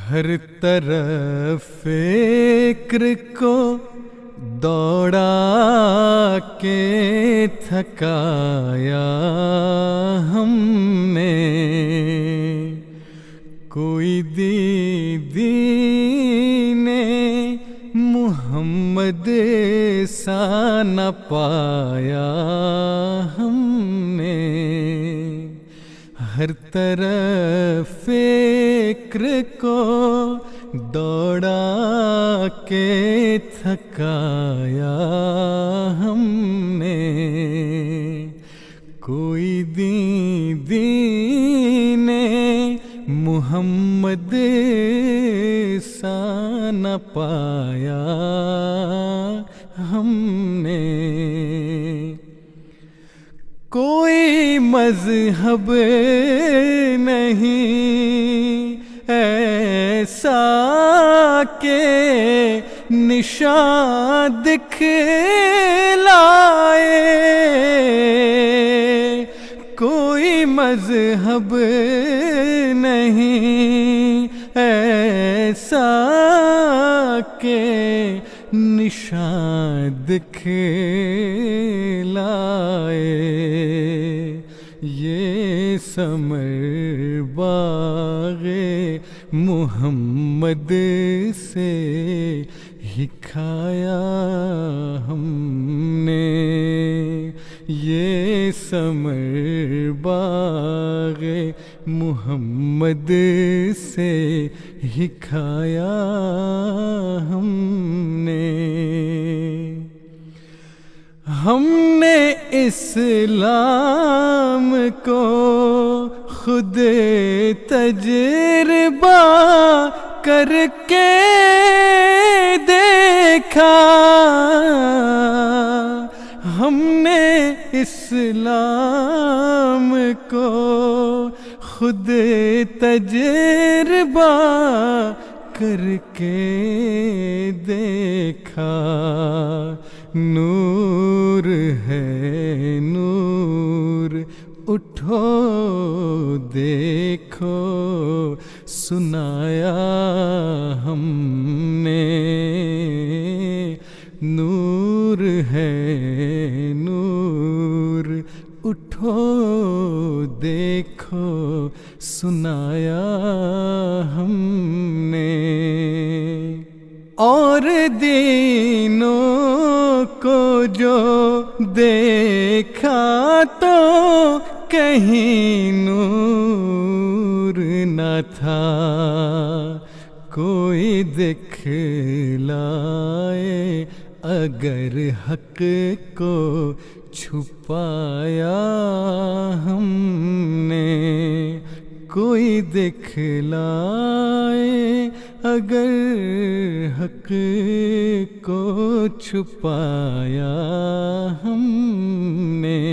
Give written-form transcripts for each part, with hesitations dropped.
ہر طرف فکر کو دوڑا کے تھکایا ہم نے، کوئی دین محمد سا نہ پایا ہم نے، ہر طرف فکر کو دوڑا کے تھکایا ہم نے، کوئی دین محمد سا نہ پایا ہم نے، کوئی مذہب نہیں ایسا کہ نشان دکھلائے، کوئی مذہب نہیں ایسا کہ نشان دکھلائے، یہ ثمر باغ محمد سے ہی کھایا ہم نے، یہ ثمر باغ محمد سے ہی کھایا ہم نے، ہم نے اسلام کو خود تجربہ کر کے دیکھا، ہم نے اسلام کو خود تجربہ کر کے دیکھا، نور ہے نور اٹھو دیکھو سنایا ہم نے، نور ہے نور اٹھو دیکھو سنایا ہم نے، اور دینوں کو جو دیکھا تو کہیں نور نہ تھا، کوئی دکھلائے اگر حق کو چھپایا ہم نے، کوئی دکھلائے اگر حق کو چھپایا ہم نے،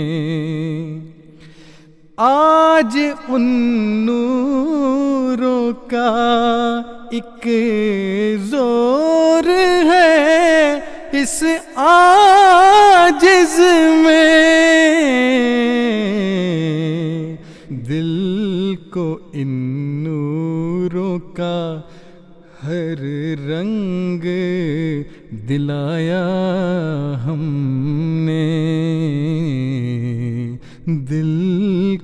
آج ان نوروں کا ایک زور ہے اس عاجز میں، دل کو ان نوروں کا ہر رنگ دلایا ہم نے، دل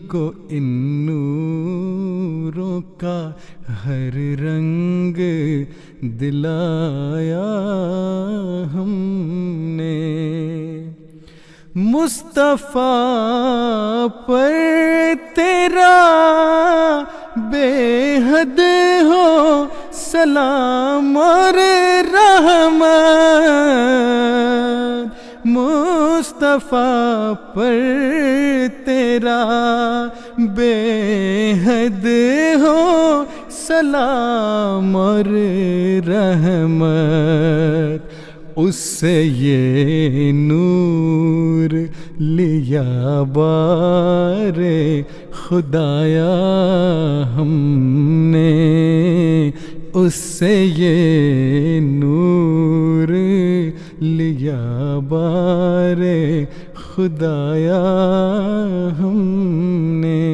کو ان نوروں کا ہر رنگ دلایا ہم نے، مصطفیٰ پر تیرا بے حد ہو سلام اور رحمت، مصطفیٰ پر تیرا بے حد ہو سلام اور رحمت، اس سے یہ نور لیا بار خدایا ہم نے، اس سے یہ نور لیا بار خدایا ہم نے،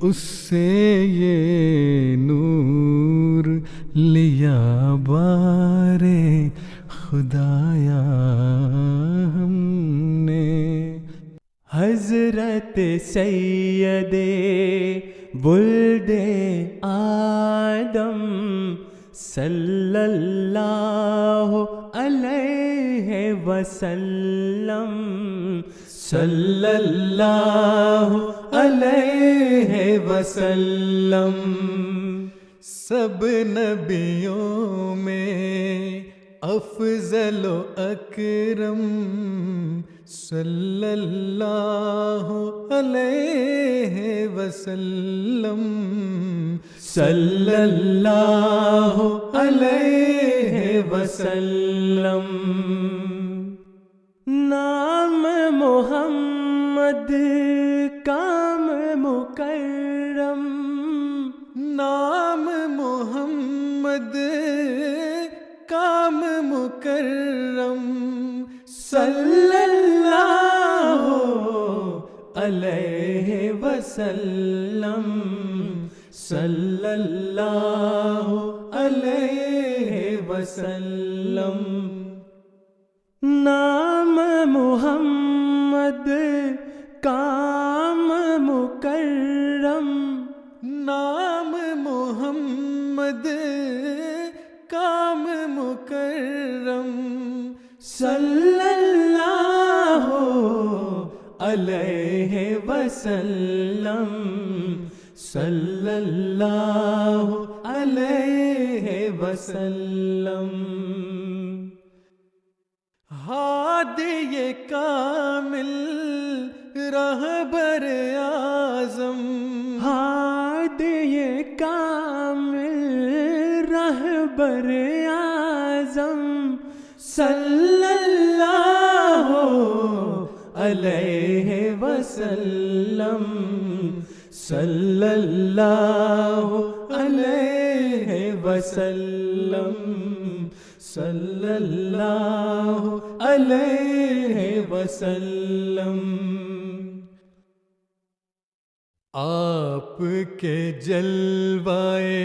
اس سے یہ نور خدایا ہم نے. حضرت سید ولد آدم صلی اللہ علیہ وسلم، صلی اللہ علیہ وسلم. سب نبیوں میں افضل و اکرم صلی اللہ علیہ وسلم، صلی اللہ علیہ وسلم. نام محمد کام مکرم، نام محمد کام مکرم صلی اللہ علیہ وسلم، صلی اللہ علیہ وسلم. نام محمد کام مکرم، نام محمد کام مکرم صلی اللہ علیہ وسلم، صلی اللہ علیہ وسلم. ہادی کامل رہبر اعظم، ہادی کامل رہبر اعظم صلی اللہ علیہ وسلم، صلی اللہ علیہ وسلم، صلی اللہ علیہ وسلم. آپ کے جلوائے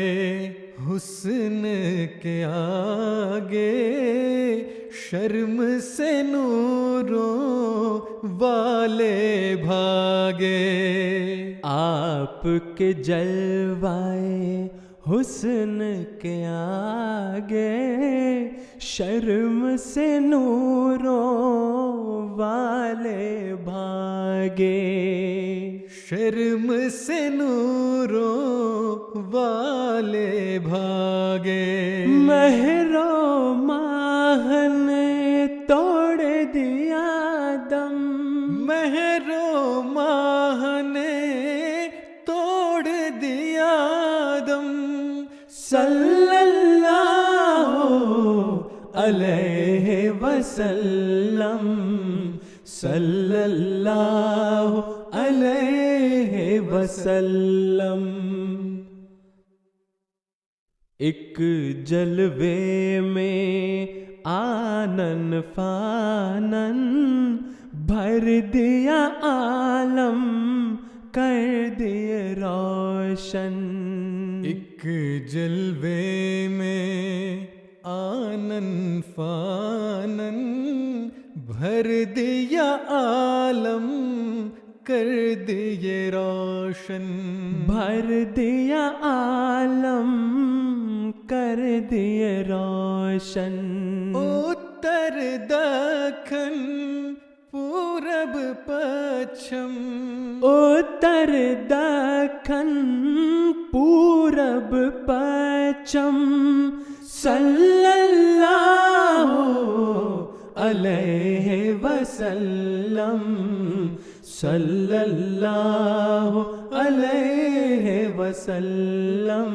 حسن کے آگے شرم سے نوروں والے بھاگے. آپ کے جلوائے حسن کے آگے شرم سے نوروں والے بھاگے، شرم سے نوروں والے بھاگے. مہر و ماہ نے توڑ دیا دم، مہر و ماہ نے توڑ دیا دم صلی اللہ علیہ وسلم، صلی اللہ علیہ وسلم. ایک جلوے میں آنن فانن بھر دیا عالم، کر دیے روشن. ایک جلوے میں آنن فانن بھر دیا عالم، کر دیے روشن. بھر دیا عالم، کر دیے روشن. اتر دکن پورب پچھم، اتر دکن پورب پچھم صلی اللہ علیہ وسلم، صلی اللہ علیہ وسلم،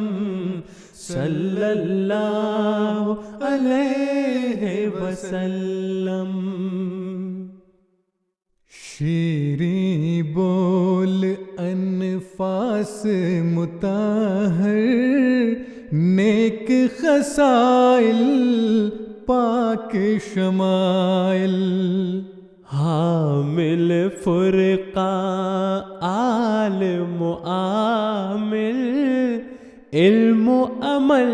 صلی اللہ علیہ وسلم. شیریں بول انفاس مطہر، نیک خصائل پاک شمائل. حامل فرقہ عالم عامل، علم و عمل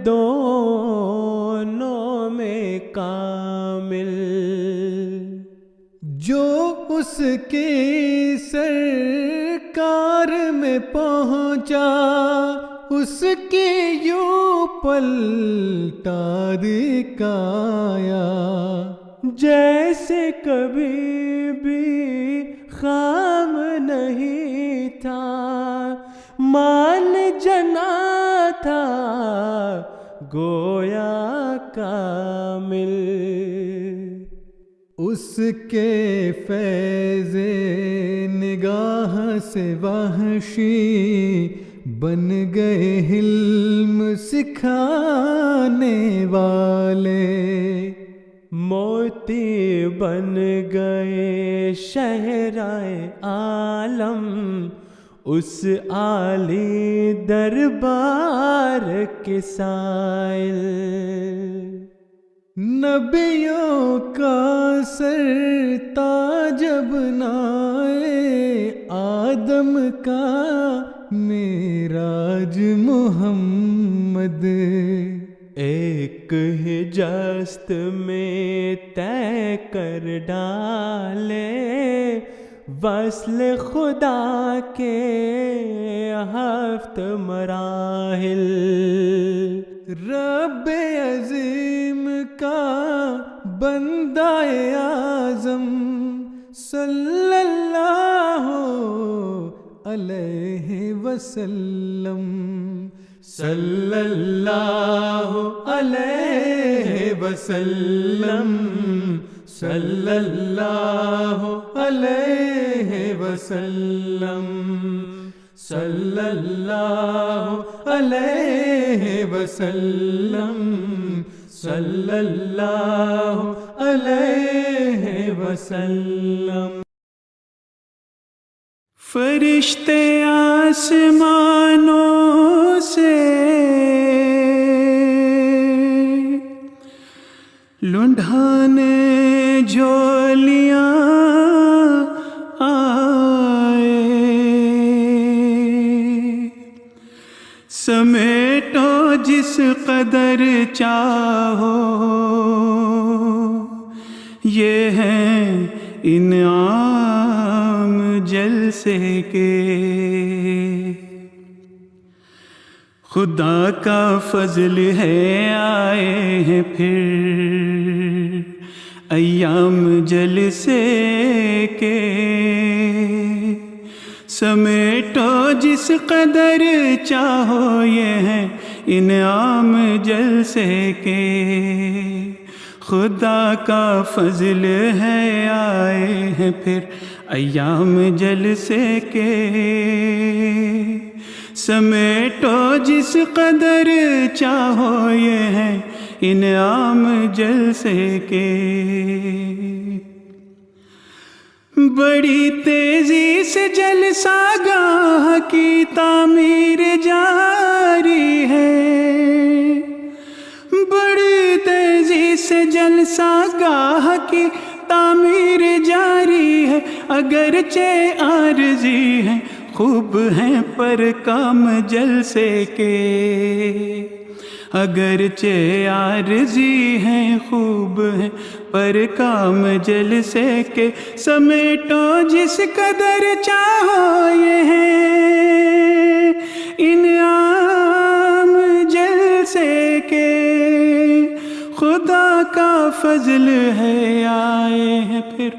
دونوں میں کامل، جو اس کے سرکار میں پہنچا اس کی یوں پلٹا دکھایا، جیسے کبھی بھی خام نہیں تھا، مان جنا تھا گویا کامل۔ اس کے فیض نگاہ سے وحشی بن گئے علم سکھانے والے، موتی بن گئے شہرائے عالم اس عالی دربار کے سائل۔ نبیوں کا سر تاج بنائے آدم کا معراج محمد، ایک ہی جست میں طے کر ڈالے وصل خدا کے 7 مراحل۔ رب عظیم کا بندہ اعظم صلی اللہ علیہ وسلم، صلی اللہ علیہ وسلم، صلی اللہ علیہ وسلم، صلی اللہ علیہ وسلم، صلی اللہ علیہ وسلم۔ فرشتے آسمانوں سے لنڈھانے جھولیاں آئے، سمیٹو جس قدر چاہو یہ ہیں انعام جلسے کے، خدا کا فضل ہے آئے ہیں پھر ایام جلسے کے، سمیٹو جس قدر چاہو یہ ہیں انعام جلسے کے، خدا کا فضل ہے آئے ہیں پھر ایام جلسے کے، سمیٹو جس قدر چاہو یہ ہیں انعام جلسے کے۔ بڑی تیزی سے جلسہ گاہ کی تعمیر جاری ہے، بڑی تیزی سے جلسہ گاہ کی تعمیر جاری ہے، اگرچہ عارضی ہے خوب ہیں پر کام جلسے کے، اگرچہ عارضی ہیں خوب ہیں پر کام جلسے کے، سمیٹو جس قدر چاہو یہ ہے انعام جلسے کے، خدا کا فضل ہے آئے ہیں پھر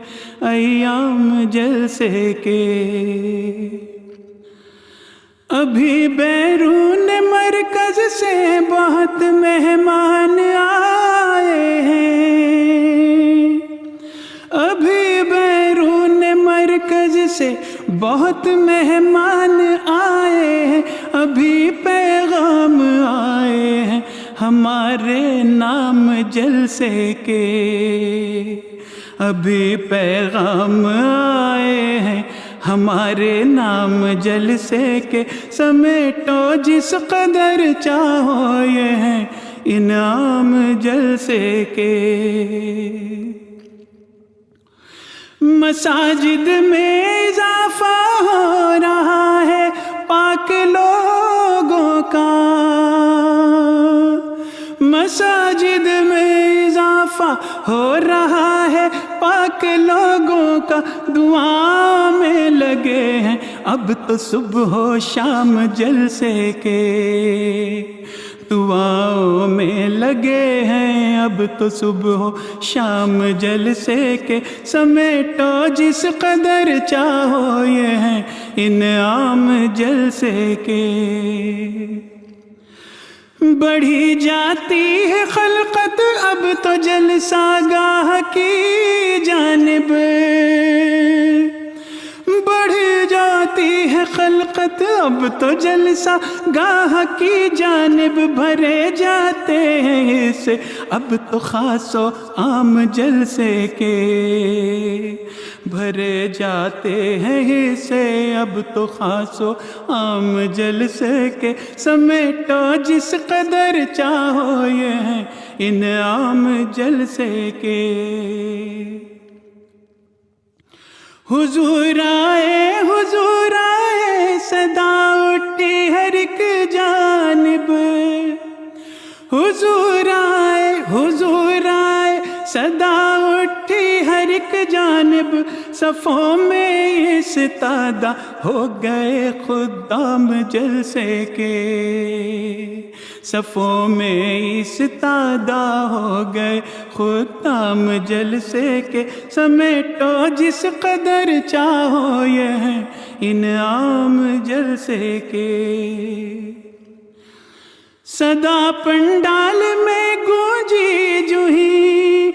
ایام جلسے کے۔ ابھی بیرون مرکز سے بہت مہمان آئے ہیں، ابھی بیرون مرکز سے بہت مہمان آئے ہیں، ابھی پیغام آئے ہیں ہمارے نام جلسے کے، ابھی پیغام آئے ہیں ہمارے نام جلسے کے، سمیٹو جس قدر چاہو یہ ہیں انعام جلسے کے۔ مساجد میں اضافہ ہو رہا ہے پاک لوگوں کا، مساجد میں اضافہ ہو رہا ہے، پاک لوگوں کا دعا میں لگے ہیں، اب تو صبح و شام جلسے کے دعاؤں میں لگے ہیں، اب تو صبح و شام جلسے کے سمیٹو جس قدر چاہو، یہ ہیں انعام جلسے کے۔ بڑھی جاتی ہے خلقت اب تو جلسہ گاہ کی جانب، بڑھی جاتی ہے خلقت اب تو جلسہ گاہ کی جانب، بھرے جاتے ہیں اسے اب تو خاص و عام جلسے کے، بھرے جاتے ہیں اسے اب تو خاص و عام جلسے کے، سمیٹو جس قدر چاہو، یہ ہیں انعام جلسے کے۔ حضور آئے صدا اٹھی ہر ایک جانب، حضور آئے صدا اٹھی ہر ایک جانب، صفوں میں استادہ ہو گئے خدام جلسے کے، صفوں میں استادہ ہو گئے خدام جلسے کے، سمیٹو جس قدر چاہو، یہ ہیں انعام جلسے کے۔ صدا پنڈال میں گونجی جوہی،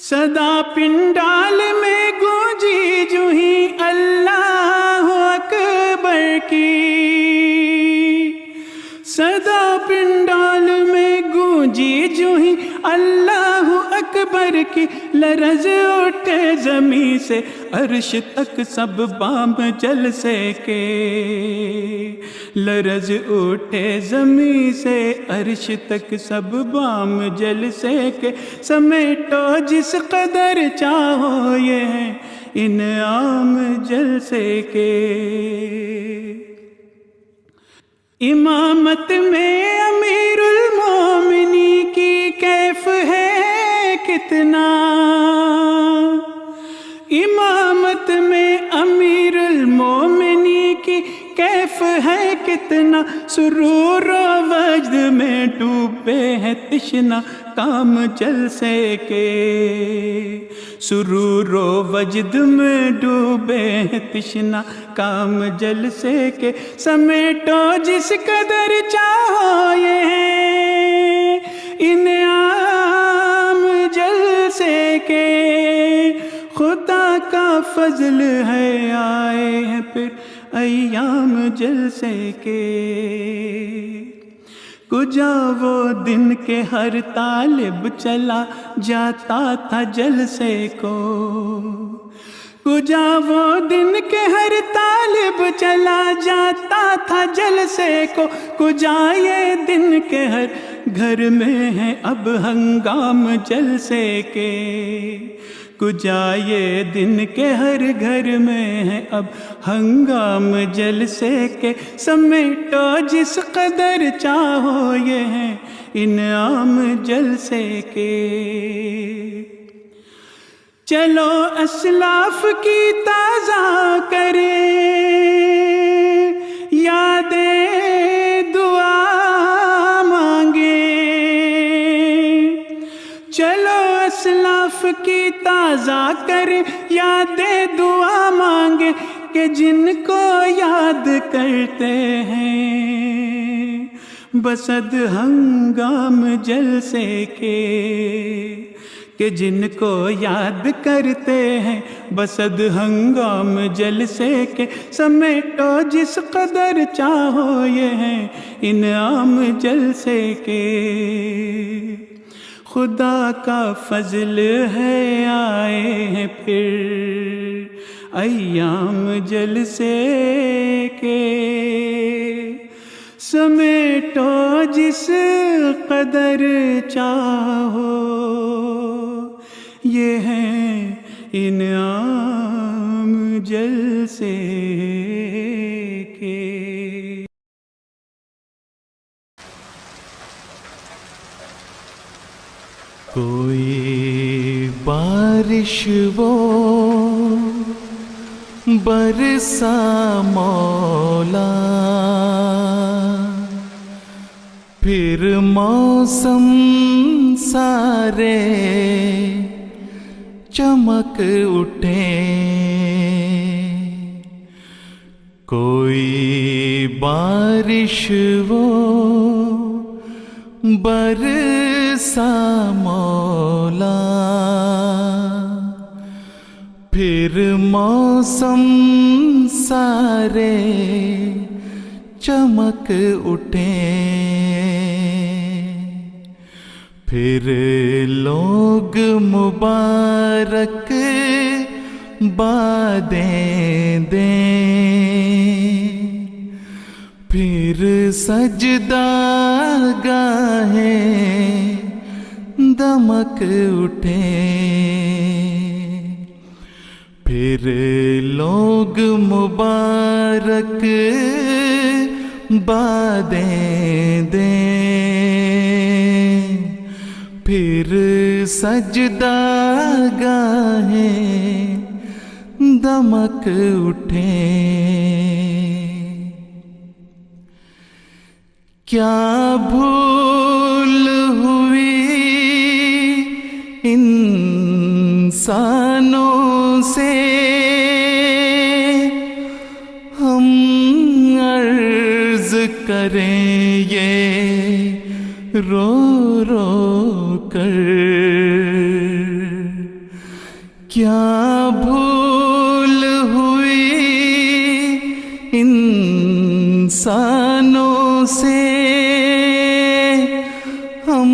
صدا پنڈال میں گونجی جوہی اللہ اکبر کی، صدا پنڈال میں گونجی جوہی اللہ اکبر کی، لرز اٹھے زمین سے عرش تک سب بام جلسے کے، لرز اٹھے زمین سے عرش تک سب بام جلسے کے، سمیٹو جس قدر چاہو، یہ ہیں انعام جلسے کے۔ امامت میں امیر المومنی کی کیف ہے کتنا، امامت میں امیر المومنی کی کیف ہے کتنا، سرور و وجد میں ڈوبے ہیں تشنا کام جلسے کے، سرور و وجد میں ڈوبے ہیں تشنا کام جلسے کے، سمیٹو جس قدر چاہو، یہ ہیں انعام جلسے کے۔ خدا کا فضل ہے آئے ہیں پھر ایام جلسے کے، کجا وہ دن کے ہر طالب چلا جاتا تھا جلسے کو، کجا وہ دن کے ہر طالب چلا جاتا تھا جلسے کو، کجا یہ دن کے ہر گھر میں ہے اب ہنگام جلسے کے، کجا یہ دن کے ہر گھر میں ہے اب ہنگام جلسے کے، سمیٹو جس قدر چاہو، یہ ہیں انعام جلسے کے۔ چلو اسلاف کی تازہ کریں یادیں دعا مانگیں، چلو اسلاف کی تازہ کریں یادیں دعا مانگیں، کہ جن کو یاد کرتے ہیں بسد ہنگام جلسے کے، کہ جن کو یاد کرتے ہیں بسد ہنگام جلسے کے، سمیٹو جس قدر چاہو، یہ ہیں انعام جلسے کے۔ خدا کا فضل ہے آئے ہیں پھر ایام جلسے کے، سمیٹو جس قدر چاہو، یہ ہیں انعام جلسے کے۔ کوئی بارش وہ برسا مولا، پھر موسم سارے چمک اٹھے، کوئی بارش وہ برسا مولا، پھر موسم سارے چمک اٹھے، پھر لوگ مبارک بادیں دیں، پھر سجدہ گاہیں دمک اٹھے، پھر لوگ مبارک بادیں دیں، پھر سجدہ گاہیں دمک اٹھے، کیا بھول ہوئی انسانوں سے، ہم عرض کریں یہ رو رو کر، کیا بھول ہوئی انسانوں سے، ہم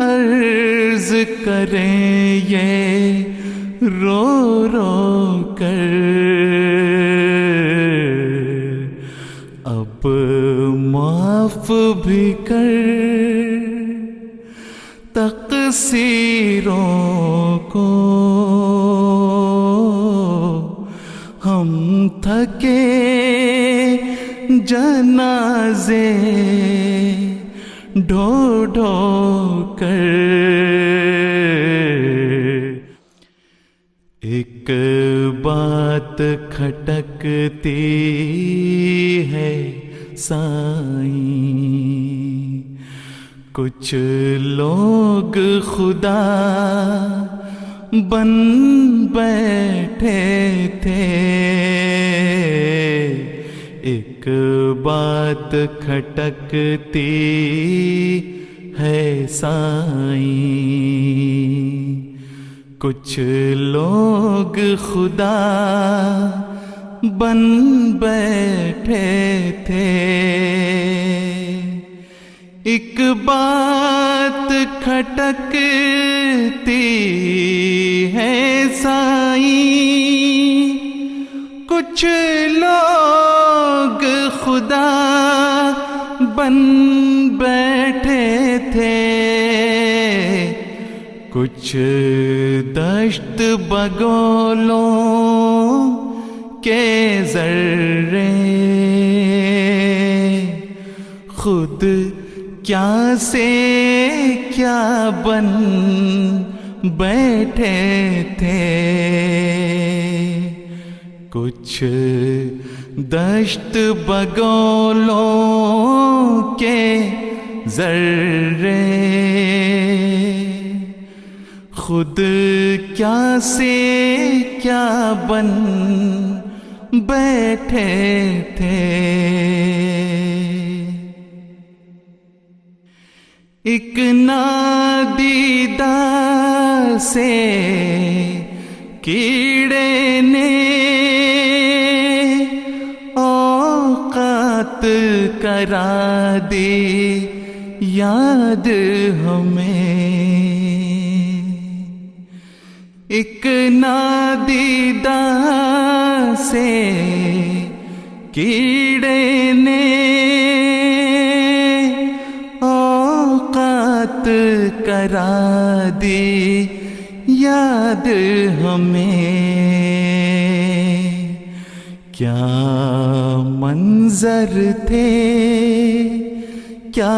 عرض کریں یہ رو رو کر، اب معاف بھی کر تقصیروں کو، ہم تھکے جنازے ڈھو ڈھو کر، ایک بات کھٹکتی ہے سائیں، کچھ لوگ خدا بن بیٹھے تھے، ایک بات کھٹکتی ہے سائیں، کچھ لوگ خدا بن بیٹھے تھے، ایک بات کھٹکتی ہے سائیں، کچھ لوگ خدا بن بیٹھے تھے، کچھ دشت بگولوں کے ذرے خود کیا سے کیا بن بیٹھے تھے، کچھ دشت بگولوں کے ذرے خود کیا سے کیا بن بیٹھے تھے، ایک نادیدہ سے کیڑے نے اوقات کرا دی یاد ہمیں، ایک نادیدہ سے کیڑے نے اوقات کرا دی یاد ہمیں، کیا منظر تھے کیا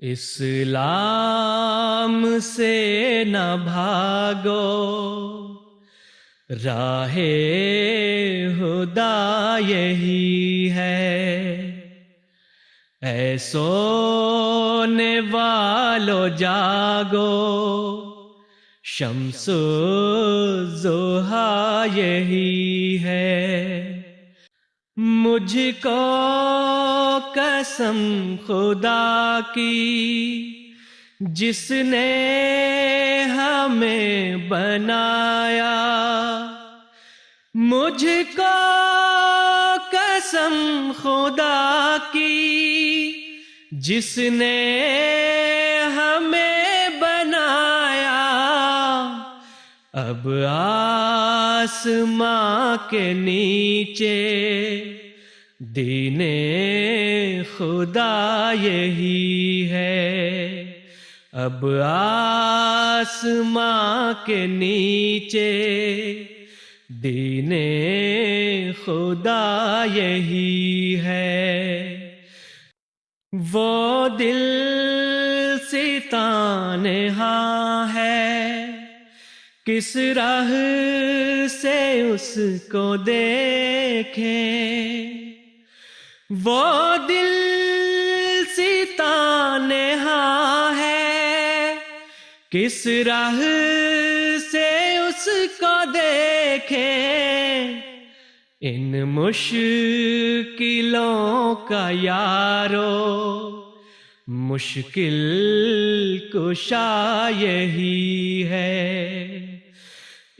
اسلام سے نہ بھاگو، راہ خدا یہی ہے، اے سونے والو جاگو، شمس الضحیٰ یہی ہے۔ مجھ کو قسم خدا کی جس نے ہمیں بنایا، مجھ کو قسم خدا کی جس نے ہمیں بنایا، اب آسماں کے نیچے دین خدا یہی ہے، اب آسماں کے نیچے دین خدا یہی ہے۔ وہ دل ستا نہاں ہے، کس راہ سے اس کو دیکھیں، وہ دل ستا نہاں ہے، کس راہ سے اس کو دیکھیں، ان مشکلوں کا یارو مشکل کشا یہی ہے،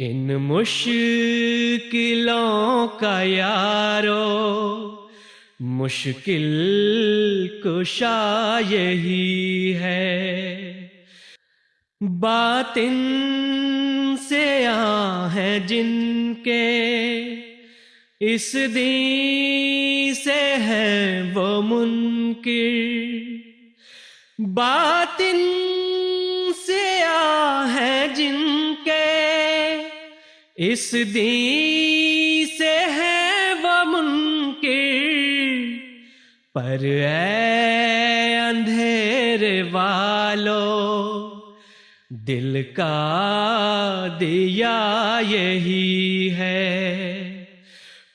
ان مشکلوں کا یارو مشکل کشا یہی ہے۔ باطن سے ہیں جن کے اس دین سے ہے وہ منکر، باطن سے ہیں جن کے اس دین سے ہے وہ منکر، پر اے اندھیرے والو دل کا دیا یہی ہے،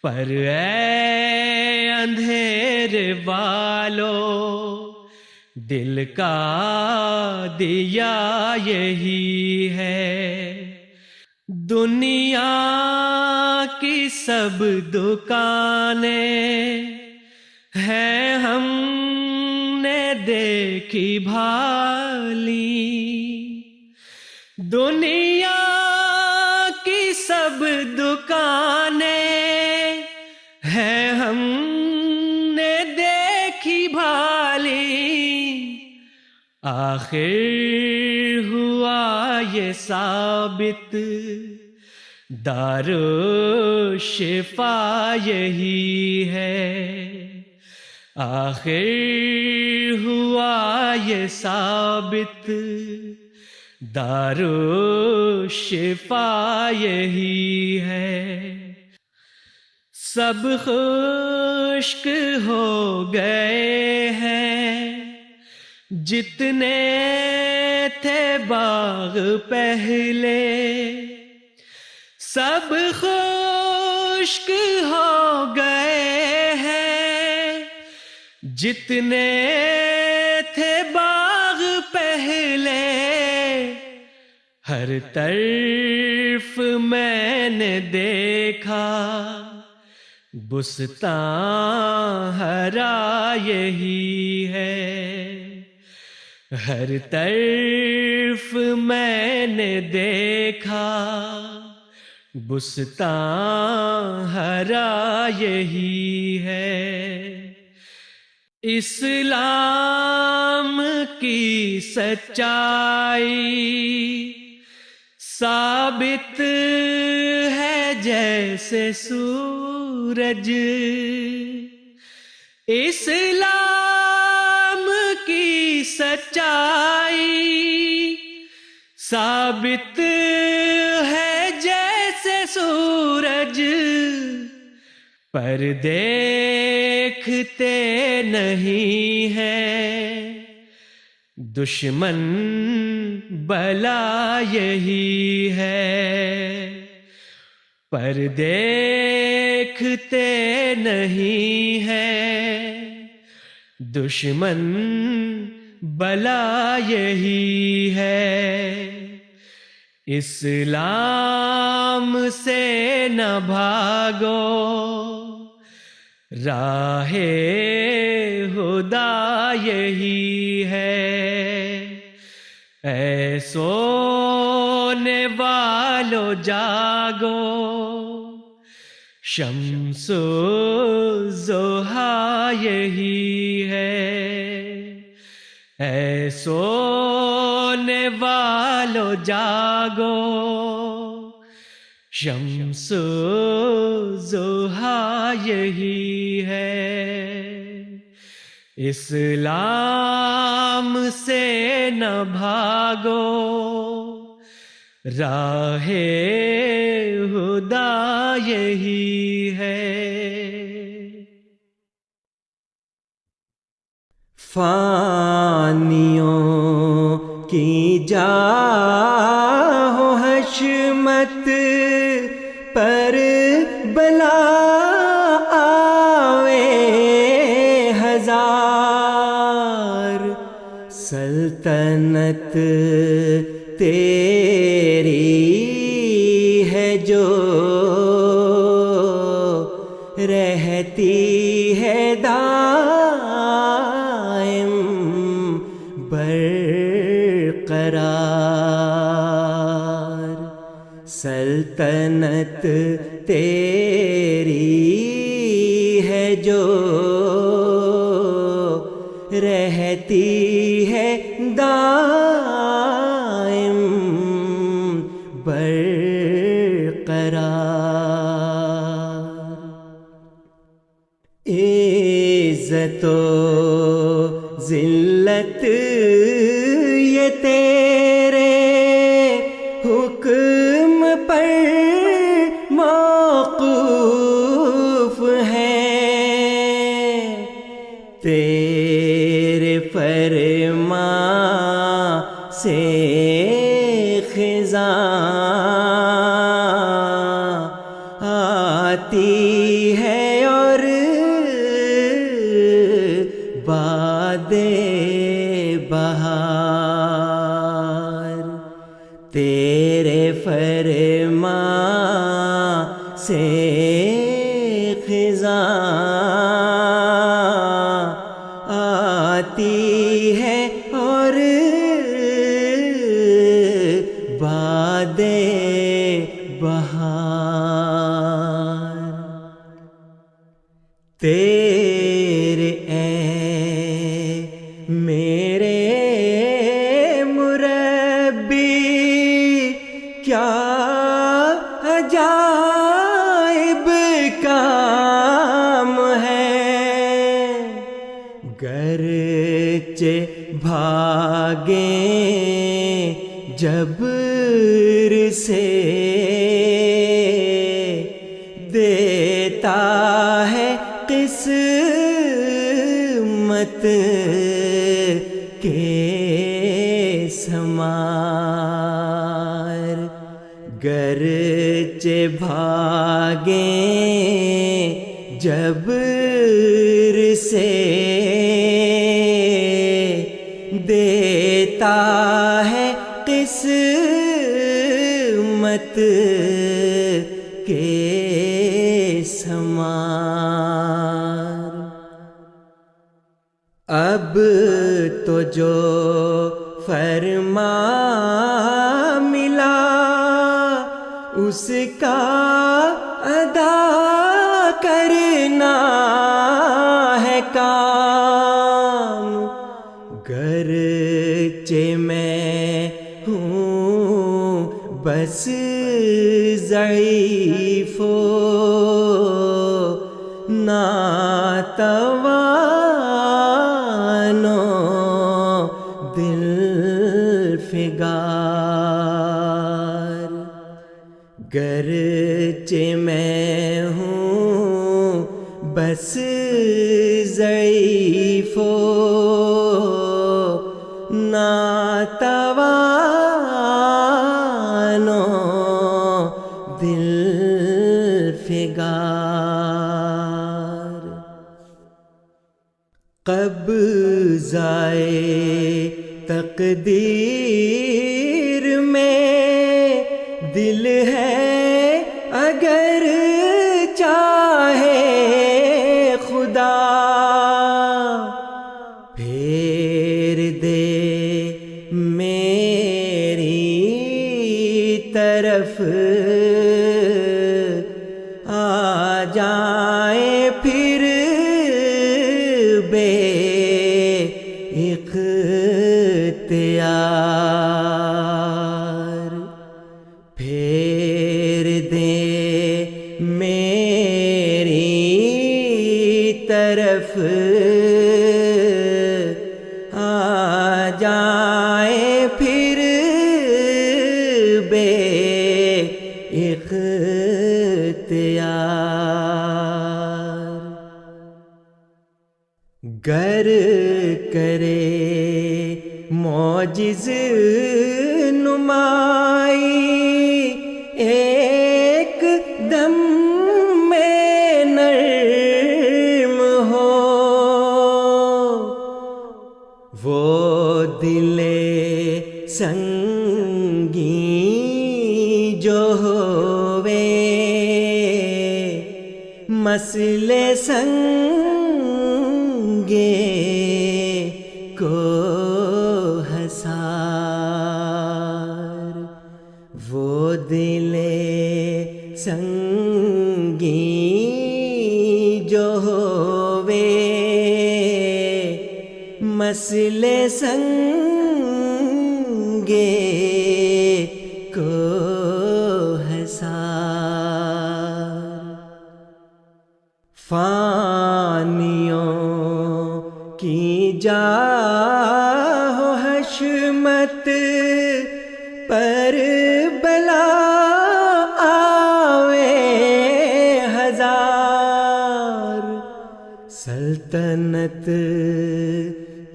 پر اے اندھیرے والو دل کا دیا یہی ہے۔ دنیا کی سب دکانیں ہیں ہم نے دیکھی بھالی، دنیا کی سب دکانیں ہیں ہم نے دیکھی بھالی، آخر ہوا یہ ثابت دارالشفا یہی ہے، آخر ہوا یہ ثابت دارالشفا یہی ہے۔ سب خشک ہو گئے ہیں جتنے تھے باغ پہلے، سب خشک ہو گئے ہیں جتنے تھے باغ پہلے، ہر طرف میں نے دیکھا بستان ہرا یہی ہے، ہر طرف میں نے دیکھا بستان ہرا یہی ہے۔ اسلام کی سچائی ثابت ہے جیسے سورج، اسلام کی سچائی ثابت ہے جیسے سورج، پر دیکھتے نہیں ہیں دشمن بلا یہی ہے پر دیکھتے نہیں ہیں، دشمن بلا یہی ہے، اسلام سے نہ بھاگو، راہ خدا یہی ہے، اے سونے والو جاگو، شمس الضحیٰ یہی ہے، اے سونے والو جاگو، شمس الضحیٰ یہی ہے، اسلام سے نہ بھاگو، راہ خدا یہی ہے۔ فانیوں کی جاہ و حشمت پر بلا آوے ہزار، سلطنت تیری ہے جو رہتی ہے دائم برقرار، سلطنت تیری ہے جو رہتی ہے دائم برقرار، عزت و ذلت یہ تیرے حکم پر موقوف ہے، تیرے فرمان سے خزاں آتی ہے اور باد بہار، تیرے فرمان سے خزاں آتی ہے اور باد بہار، تیرے اے میرے مربی کیا عجائب کام ہے، گرچہ بھاگیں جبر سے دیتا ہے قسمت کے سمار، گرچہ بھاگیں جبر سے دیتا ہے قسمت کے سمار، اب تو جو فرمان ملا اس کا ادا کرنا ہے کام، گرچہ میں ہوں بس ضعیف و ناتوان و دل فگار، گرچہ میں ہوں بس ضعیف و ناتوانو دل فگار قبضۂ تقدیر میں دل ہے اگر چاہے خدا پھیر دے میری طرف آ جائیں پھر بے اختیار پھیر دے میری طرف آ جائیں پھر بے اختیار گر کرے معجز نمائی ایک دم میں نرم ہو وہ دل سنگی جو ہووے مسئلے سنگے کو حسار وہ دل سنگی جو ہووے مسئلے سنگے کو حسار فانیوں کی جاہ و حشمت پر بلا آوے ہزار سلطنت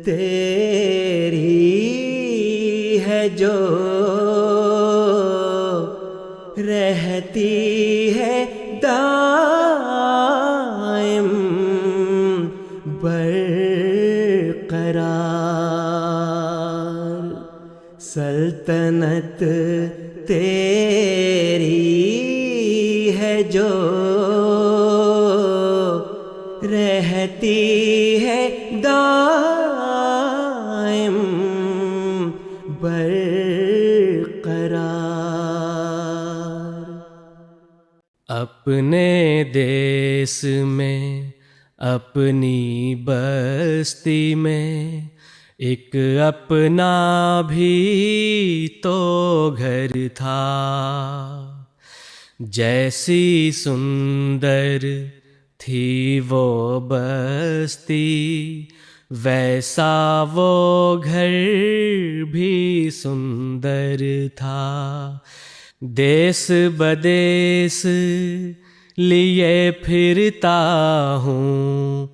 تیری ہے جو رہتی ہے دائم برقرار سلطنت تیری ہے جو رہتی ہے دائم برقرار اپنے دیس میں اپنی بستی میں ایک اپنا بھی تو گھر تھا جیسی سندر تھی وہ بستی ویسا وہ گھر بھی سندر تھا دیس بدیس لیے پھرتا ہوں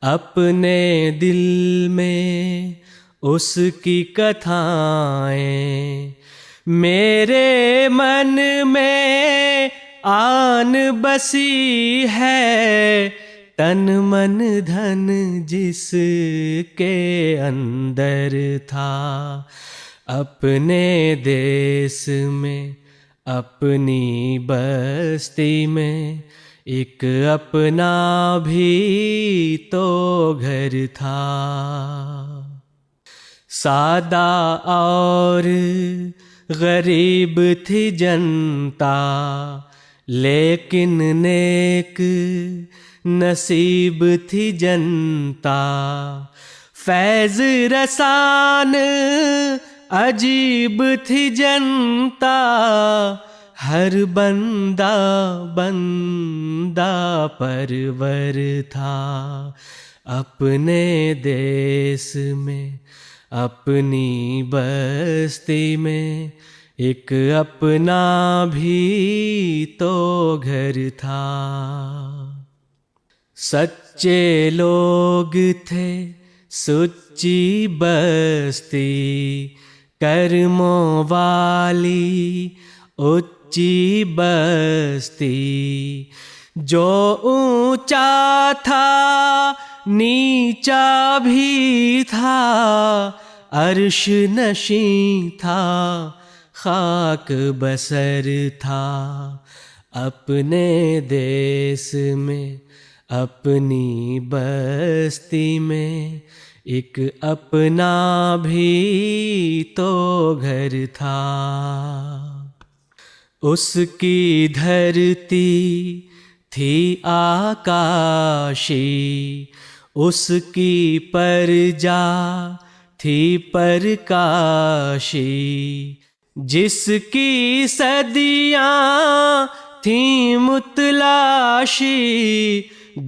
اپنے دل میں اس کی کتھائیں میرے من میں آن بسی ہے تن من دھن جس کے اندر تھا اپنے دیس میں اپنی بستی میں ایک اپنا بھی تو گھر تھا سادہ اور غریب تھی جنتا لیکن نیک نصیب تھی جنتا فیض رسان عجیب تھی جنتا ہر بندہ بندہ پرور تھا اپنے دیس میں اپنی بستی میں ایک اپنا بھی تو گھر تھا سچے لوگ تھے سچی بستی کرموں والی اچی بستی، جو اونچا تھا نیچا بھی تھا، عرش نشیں تھا خاک بسر تھا، اپنے دیس میں اپنی بستی میں ایک اپنا بھی تو گھر تھا۔ اس کی دھرتی تھی آکاشی، اس کی پرجا تھی پرکاشی، جس کی صدیاں تھیں متلاشی،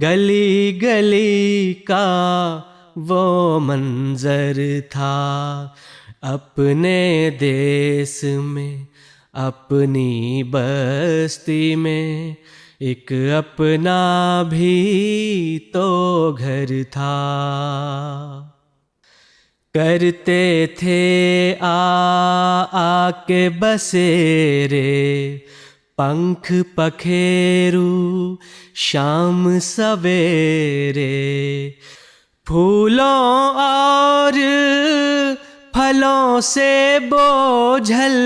گلی گلی کا وہ منظر تھا، اپنے دیس میں اپنی بستی میں ایک اپنا بھی تو گھر تھا۔ کرتے تھے آ کے بسیرے پنکھ پکھیرو شام سویرے، پھولوں اور پھلوں سے بوجھل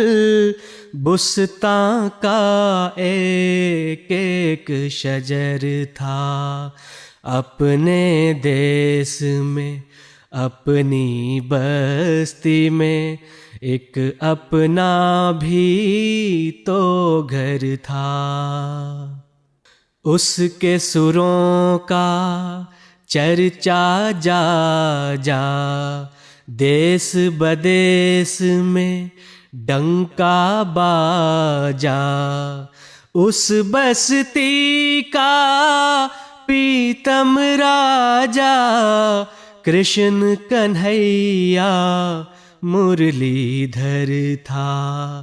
بستاں کا ایک ایک شجر تھا، اپنے دیس میں اپنی بستی میں ایک اپنا بھی تو گھر تھا۔ اس کے سروں کا چرچا جا جا دیس بدیس میں ڈنکا باجا، اس بستی کا پیتم راجا کرشن کنہیا مرلی دھر تھا،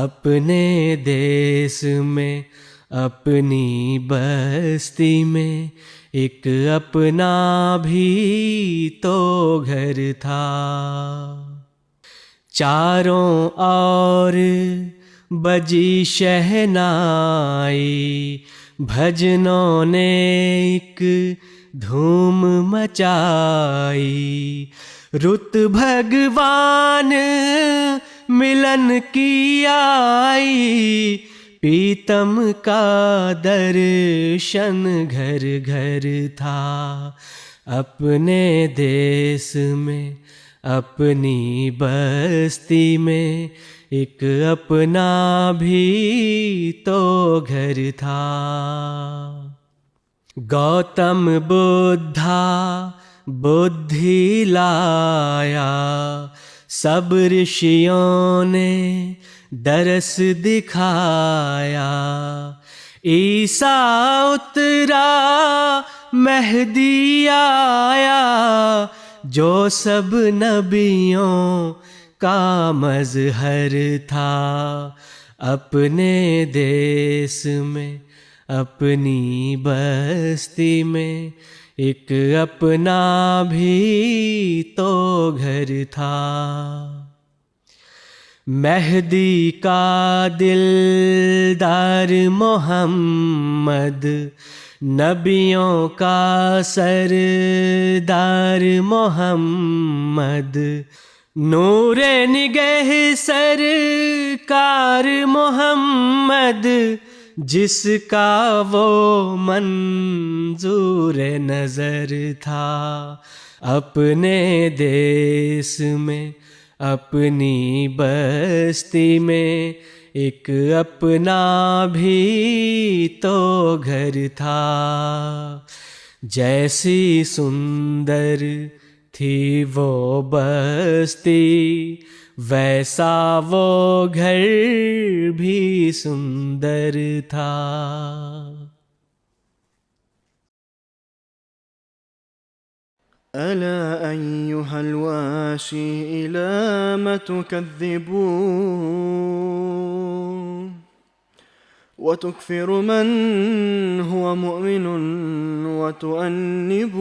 اپنے دیس میں اپنی بستی میں ایک اپنا بھی تو گھر تھا۔ چاروں اور بجی شہنائی، بھجنوں نے ایک دھوم مچائی، رت بھگوان ملن کی آئی، پیتم کا درشن گھر گھر تھا، اپنے دیس میں اپنی بستی میں ایک اپنا بھی تو گھر تھا۔ گوتم بدھا بدھی لایا، سب رشیوں نے درس دکھایا، عیسیٰ اترا مہدی آیا، جو سب نبیوں کا مظہر تھا، اپنے دیس میں اپنی بستی میں ایک اپنا بھی تو گھر تھا۔ مہدی کا دلدار محمد، نبیوں کا سردار محمد، نور نگہ سرکار محمد، جس کا وہ منظور نظر تھا، اپنے دیس میں اپنی بستی میں ایک اپنا بھی تو گھر تھا۔ جیسی سندر تھی وہ بستی، ویسا وہ گھر بھی سندر تھا۔ ألا أيها الواشي إلى ما تكذبون وتكفر من هو مؤمن وتؤنب.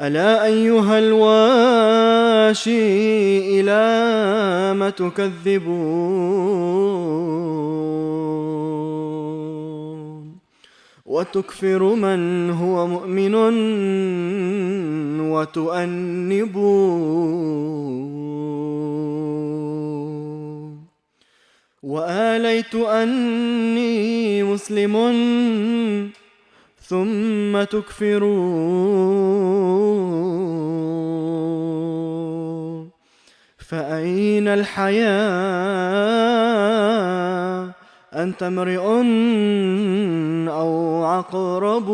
ألا أيها الواشي إلى ما تكذبون وتكفر من هو مؤمن وتؤنب. وآليت أني مسلم ثم تكفرون. فأين الحياة أنت امرئ أو عقرب.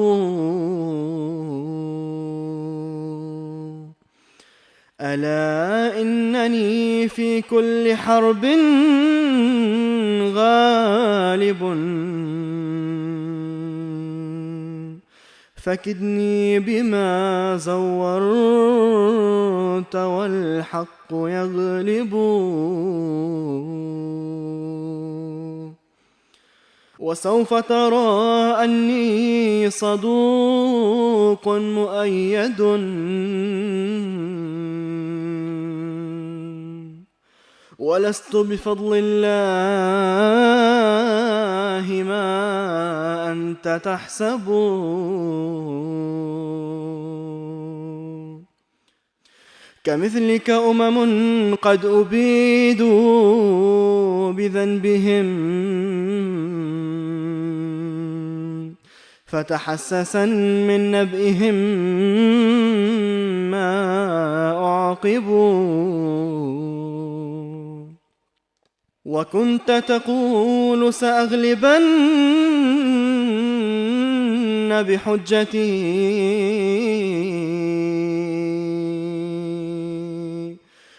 ألا إنني في كل حرب غالب فكدني بما زورت والحق يغلب. وسوف ترى أني صدوق مؤيد ولست بفضل الله ما أنت تحسب. كمثلك أمم قد أبيدوا بذنبهم فتحسسا من نبئهم ما أعقبوا. وكنت تقول سأغلبن بحجتي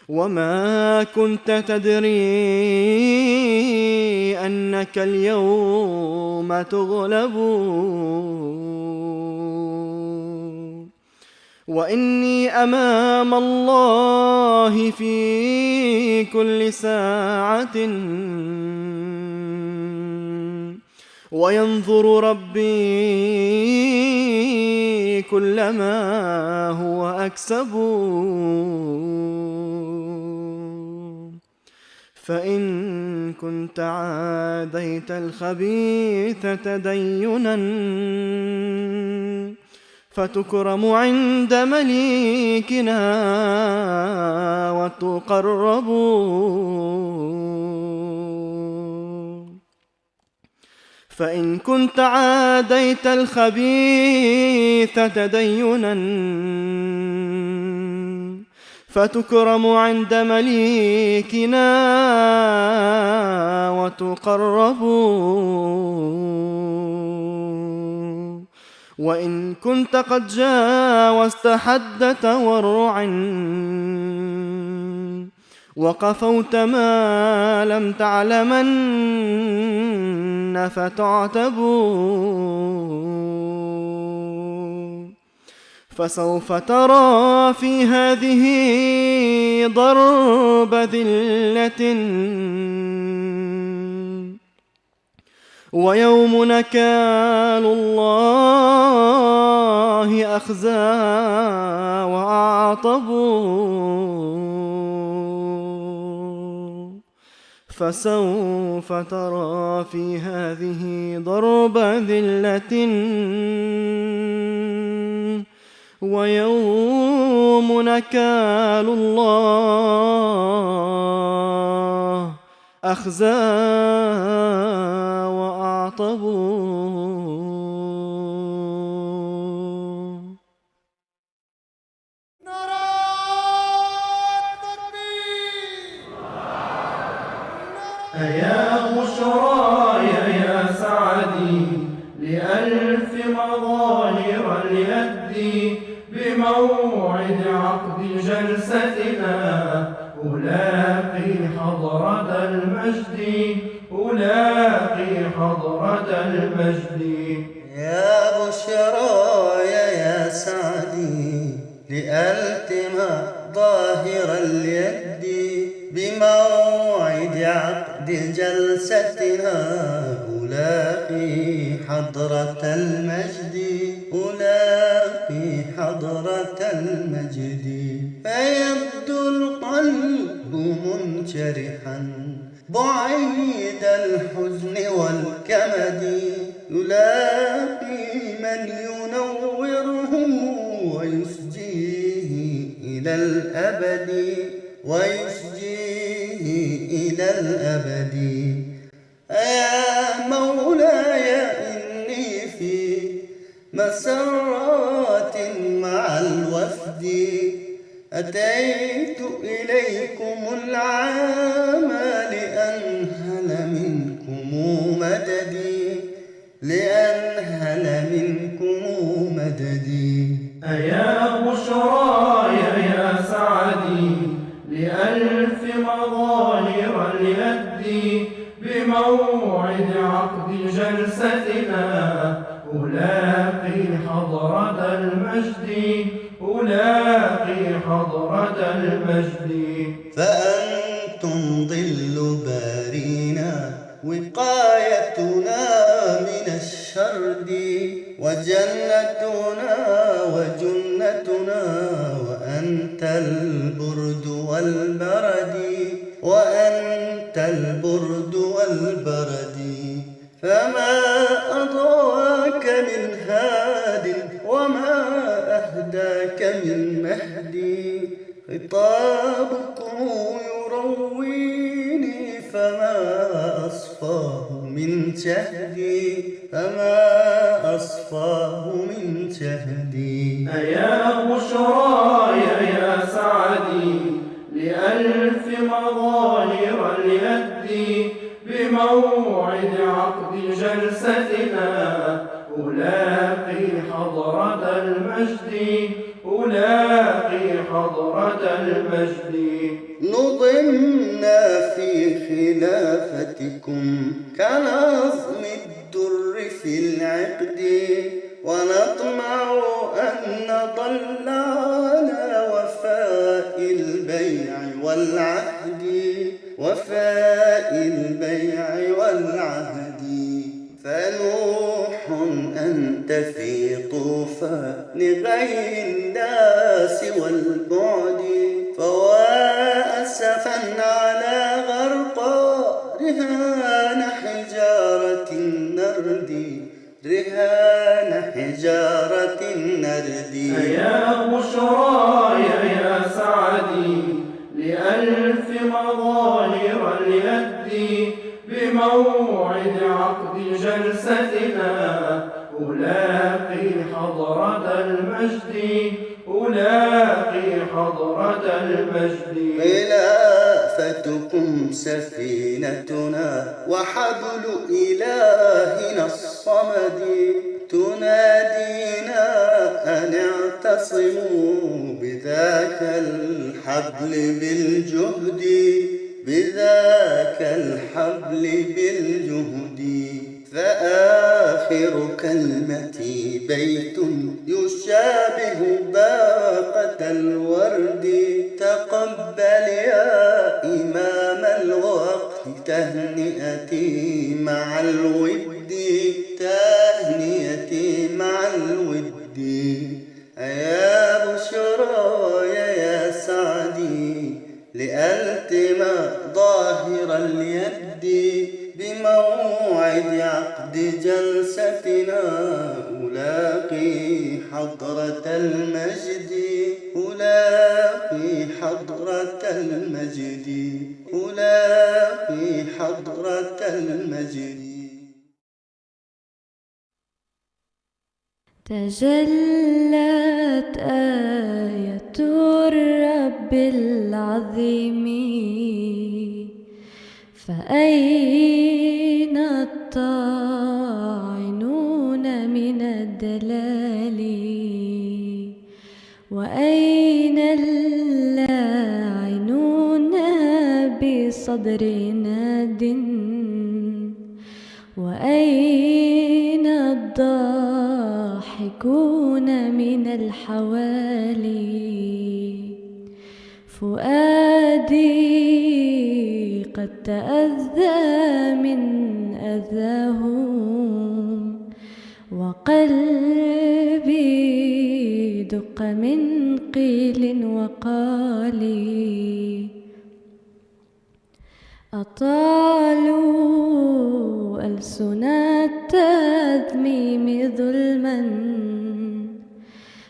وما كنت تدري أنك اليوم تغلب. وإني أمام الله في كل ساعة وينظر ربي كلما هو أكسب. فإن كنت عاديت الخبيث تدينا فتكرم عند مليكنا وتقرب. فإن كنت عاديت الخبيث تدينا فتكرم عند مليكنا وتقرب. وإن كنت قد جاوزت حد تورع وقفوت ما لم تعلمن فتعتب. فسوف ترى في هذه ضرب ذلة ويوم نكال الله أخزى وأعطب. فسوف ترى في هذه ضرب ذلة ويوم نكال الله أخزى وأعطب. يا بشراي يا سعدي لألف مظاهر اليد بموعد عقد جلستنا ألاقي حضرة المجد ألاقي حضرة المجد. يا بشراي يا سعدي لألتم ظاهر اليد بموعد حضرة المجد ألاقي حضرة المجد فيبدو القلب منشرحا بعيد الحزن والكمد يلاقي من ينوره ويسجيه إلى الأبد ويسجيه إلى الأبد يا مولاي إني في مسرات مع الوفد أتيت إليكم العام لأنهل منكم مددي لأنهل منكم مددي أيا بشراي يا سعدي لألف مظاهر ليدي بموعد عقد جلستنا ألاقي حضرة المجد ألاقي حضرة المجد فأنتم ظل بارينا وقايتنا من الشرد وجنتنا وجنتنا وأنت البرد والبرد وأنت البرد والبرد فما أضواك من هاد وما أهداك من مهدي خطابكم يرويني فما أصفاه من شهدي فما أصفاه من شهدي أيا بشراي يا سعدي لألف مظاهر ليدي بموعد عقد جلستنا ألاقي حضرة المجد ألاقي حضرة المجد نظمنا في خلافتكم كنظم الدر في العقد ونطمع أن نضل على وفاء البيع والعهد وفاء البيع والعهد فنوح أنت في طوفان غير الناس والبعد فوا أسفا على غرقى رهان حجارة النرد رهان حجارة النرد أيا بشراي يا سعدي لألف مظاهر ليدي بموعد عقد جلستنا ألاقي حضرة المجد ألاقي حضرة المجد خلافتكم سفينتنا وحبل إلهنا الصمد تنادينا أن اعتصموا بذاك الحبل بالجهد بذاك الحبل بالجهد فآخر كلمتي بيت يشابه باقة الورد تقبل يا إمام الوقت تهنئتي مع الود تهنئتي مع الود أيا بشراي يا سعدي لألتم ظاهر اليد بموعد عقد جلستنا ألاقي حضرة المجد ألاقي حضرة المجد ألاقي حضرة المجد تجلت آية الرب العظيم فأين الطاعنون من الدلال وأين اللاعنون بصدر ناد وأين الضاحكون من الحوالي فؤادي قد تأذى من أذاهم وقلبي دق من قيل وقال. أطالوا ألسن التذميم ظلما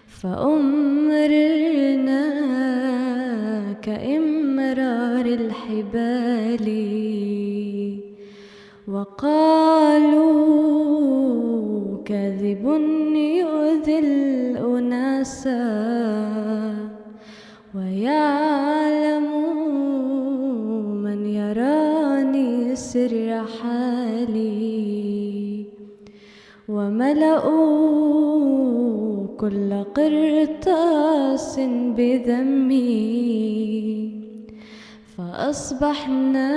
فأمررنا كإمرار الحبال. وقالوا كاذب يؤذي الأناس ويعلم من يراني سر حالي. وملأوا كل قرطاس بذمي فأصبحنا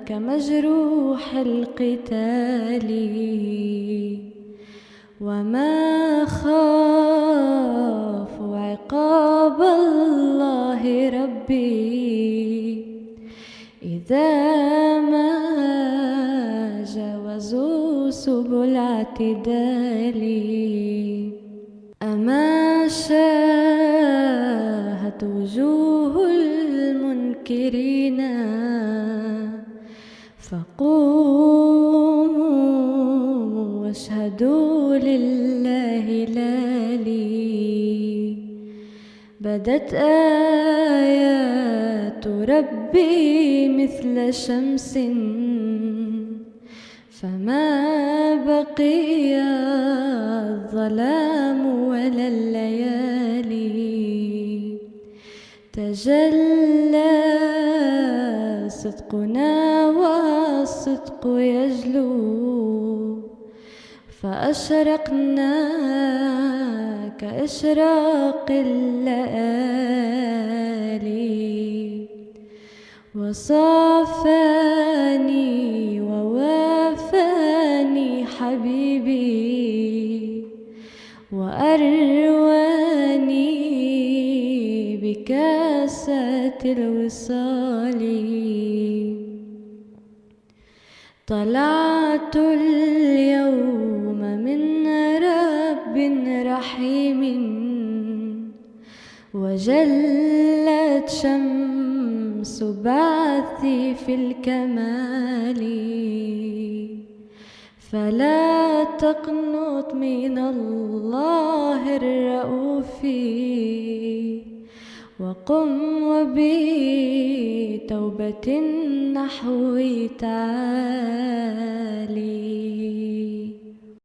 كمجروح القتال. وما خاف عقاب الله ربي إذا ما جاوزوا سبل اعتدال. أما شاهت وجوه المنكرين فقوموا واشهدوا لله لا لي. بدت آيات ربي مثل شمس فما بقي الظلام ولا الليالي. تجلى صدقنا والصدق يجلو فأشرقنا كإشراق الليالي. وصافاني ووافاني حبيبي وأرواني بكاسة الوصال. طلعت اليوم من رب رحيم وجلت شمس بعثي في الكمال. فلا تقنط من الله الرؤوف وقم وبتوبة نحو تعالي.